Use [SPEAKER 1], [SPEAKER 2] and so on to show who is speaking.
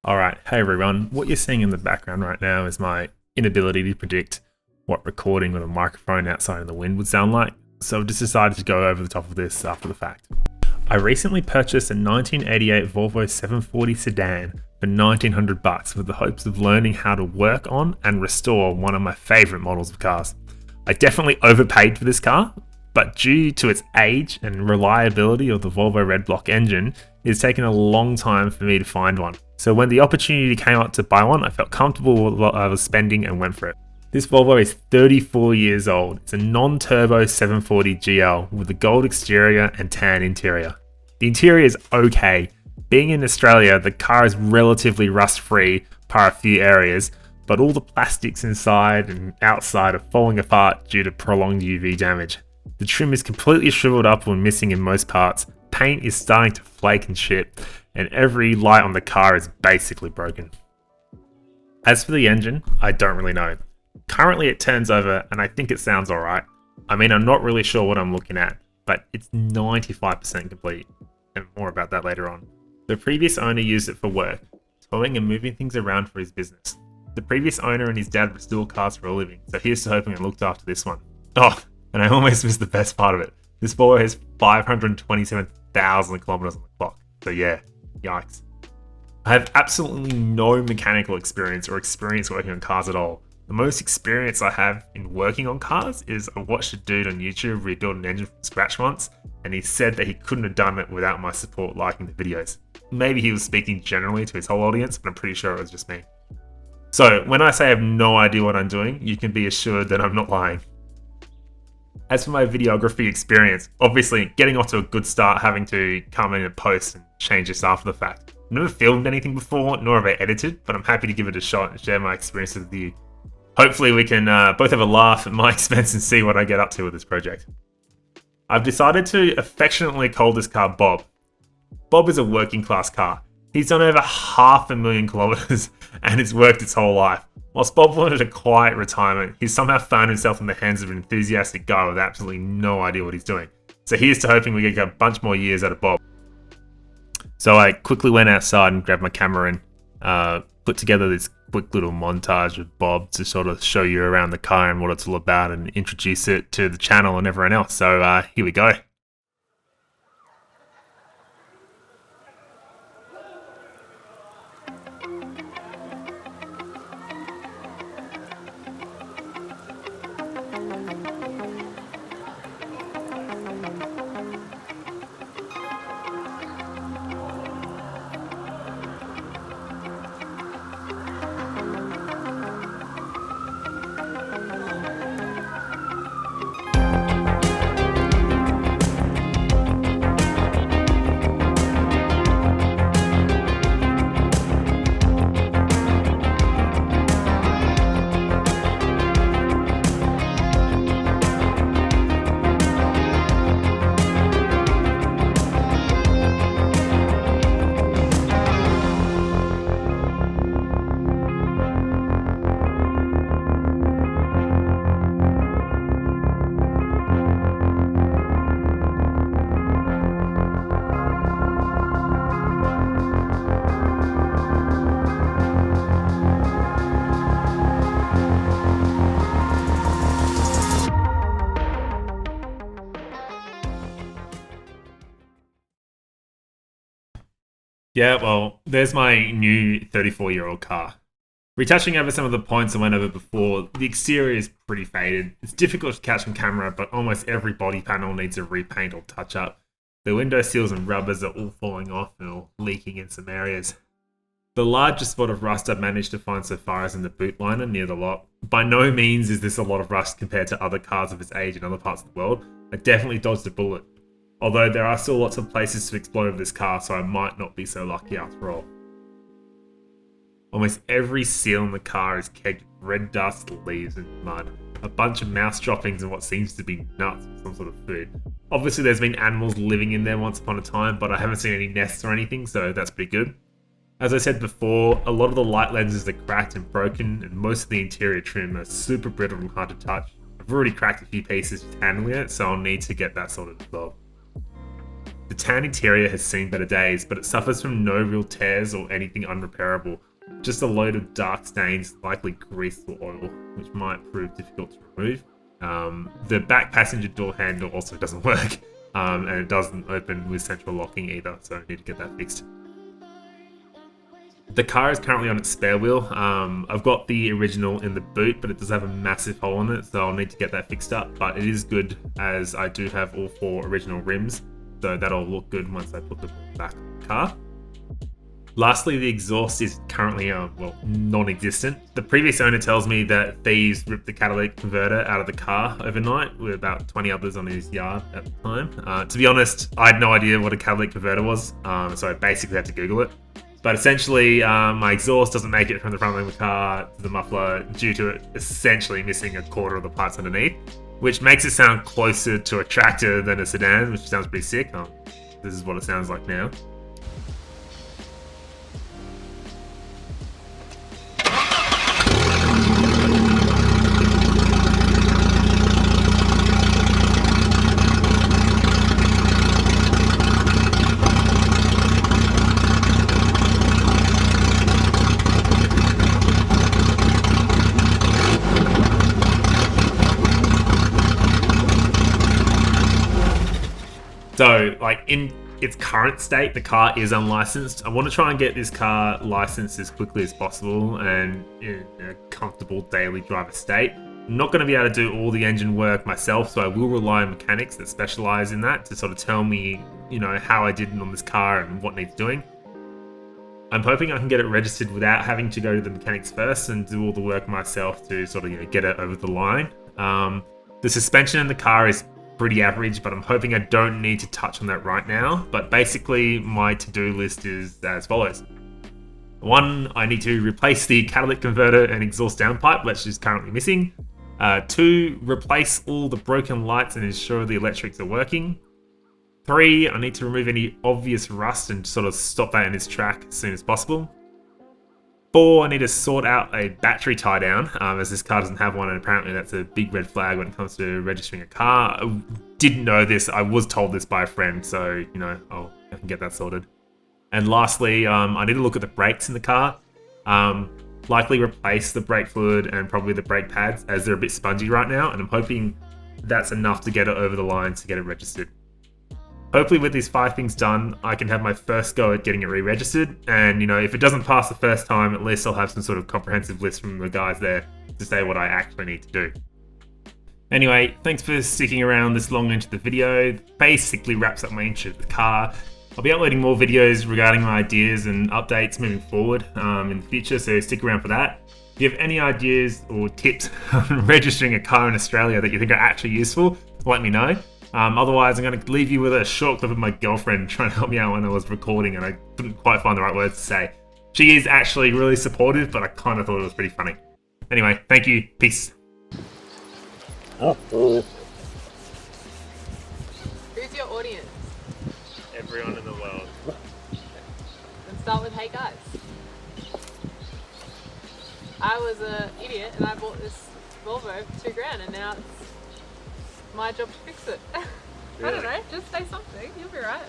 [SPEAKER 1] Alright, hey everyone. What you're seeing in the background right now is my inability to predict what recording with a microphone outside in the wind would sound like, so I've just decided to go over the top of this after the fact. I recently purchased a 1988 Volvo 740 sedan for $1,900 with the hopes of learning how to work on and restore one of my favourite models of cars. I definitely overpaid for this car, but due to its age and reliability of the Volvo red block engine, it's taken a long time for me to find one. So when the opportunity came up to buy one, I felt comfortable with what I was spending and went for it. This Volvo is 34 years old. It's a non-turbo 740 GL with a gold exterior and tan interior. The interior is okay. Being in Australia, the car is relatively rust-free par a few areas, but all the plastics inside and outside are falling apart due to prolonged UV damage. The trim is completely shriveled up and missing in most parts. Paint is starting to flake and shit, and every light on the car is basically broken. As for the engine, I don't really know. Currently it turns over and I think it sounds alright. I mean, I'm not really sure what I'm looking at, but it's 95% complete, and more about that later on. The previous owner used it for work, towing and moving things around for his business. The previous owner and his dad restore cars for a living, so here's to hoping I looked after this one. Oh, and I almost missed the best part of it. This Volvo has 527,000 kilometers on the clock, so yeah, yikes. I have absolutely no mechanical experience or experience working on cars at all. The most experience I have in working on cars is I watched a dude on YouTube rebuild an engine from scratch once, and he said that he couldn't have done it without my support liking the videos. Maybe he was speaking generally to his whole audience, but I'm pretty sure it was just me. So when I say I have no idea what I'm doing, you can be assured that I'm not lying. As for my videography experience, obviously getting off to a good start having to come in and post and change this after the fact. I've never filmed anything before, nor have I edited, but I'm happy to give it a shot and share my experiences with you. Hopefully we can both have a laugh at my expense and see what I get up to with this project. I've decided to affectionately call this car Bob. Bob is a working class car. He's done over 500,000 kilometers and it's worked its whole life. Whilst Bob wanted a quiet retirement, he's somehow found himself in the hands of an enthusiastic guy with absolutely no idea what he's doing. So here's to hoping we get a bunch more years out of Bob. So I quickly went outside and grabbed my camera and put together this quick little montage of Bob to sort of show you around the car and what it's all about and introduce it to the channel and everyone else. So here we go. Yeah, well, there's my new 34-year-old car. Retouching over some of the points I went over before, the exterior is pretty faded. It's difficult to catch on camera, but almost every body panel needs a repaint or touch up. The window seals and rubbers are all falling off and all leaking in some areas. The largest spot of rust I've managed to find so far is in the boot liner near the lot. By no means is this a lot of rust compared to other cars of its age in other parts of the world. I definitely dodged a bullet. Although there are still lots of places to explore with this car, so I might not be so lucky after all. Almost every seal in the car is caked with red dust, leaves and mud. A bunch of mouse droppings and what seems to be nuts or some sort of food. Obviously there's been animals living in there once upon a time, but I haven't seen any nests or anything, so that's pretty good. As I said before, a lot of the light lenses are cracked and broken, and most of the interior trim are super brittle and hard to touch. I've already cracked a few pieces just handling it, so I'll need to get that sorted as well. The tan interior has seen better days, but it suffers from no real tears or anything unrepairable. Just a load of dark stains, likely grease or oil, which might prove difficult to remove. The back passenger door handle also doesn't work, and it doesn't open with central locking either, so I need to get that fixed. The car is currently on its spare wheel. I've got the original in the boot, but it does have a massive hole in it, so I'll need to get that fixed up. But it is good, as I do have all 4 original rims, so that'll look good once I put them back in the car. Lastly, the exhaust is currently non-existent. The previous owner tells me that thieves ripped the catalytic converter out of the car overnight, with about 20 others on his yard at the time. To be honest, I had no idea what a catalytic converter was, so I basically had to Google it. But essentially, my exhaust doesn't make it from the front of the car to the muffler due to it essentially missing a quarter of the parts underneath, which makes it sound closer to a tractor than a sedan, which sounds pretty sick. This is what it sounds like now. So, like, in its current state, the car is unlicensed. I want to try and get this car licensed as quickly as possible and in a comfortable daily driver state. I'm not going to be able to do all the engine work myself, so I will rely on mechanics that specialize in that to sort of tell me, how I did on this car and what needs doing. I'm hoping I can get it registered without having to go to the mechanics first and do all the work myself to sort of, get it over the line. The suspension in the car is pretty average, but I'm hoping I don't need to touch on that right now. But basically, my to-do list is as follows. 1, I need to replace the catalytic converter and exhaust downpipe, which is currently missing. 2, replace all the broken lights and ensure the electrics are working. 3, I need to remove any obvious rust and sort of stop that in its track as soon as possible. 4, I need to sort out a battery tie down, as this car doesn't have one, and apparently that's a big red flag when it comes to registering a car. I didn't know this, I was told this by a friend, so, I can get that sorted. And lastly, I need to look at the brakes in the car. Likely replace the brake fluid and probably the brake pads, as they're a bit spongy right now, and I'm hoping that's enough to get it over the line to get it registered. Hopefully with these 5 things done, I can have my first go at getting it re-registered, and if it doesn't pass the first time, at least I'll have some sort of comprehensive list from the guys there to say what I actually need to do. Anyway, thanks for sticking around this long into the video. Basically wraps up my intro to the car. I'll be uploading more videos regarding my ideas and updates moving forward in the future, so stick around for that. If you have any ideas or tips on registering a car in Australia that you think are actually useful, let me know. Otherwise, I'm going to leave you with a short clip of my girlfriend trying to help me out when I was recording and I couldn't quite find the right words to say. She is actually really supportive, but I kind of thought it was pretty funny. Anyway, thank you. Peace.
[SPEAKER 2] Who's your audience?
[SPEAKER 1] Everyone in the world.
[SPEAKER 2] Let's start with hey guys. I was an idiot and I bought this Volvo for $2,000 and now it's my job to fix it. I don't know, just say something, you'll be right.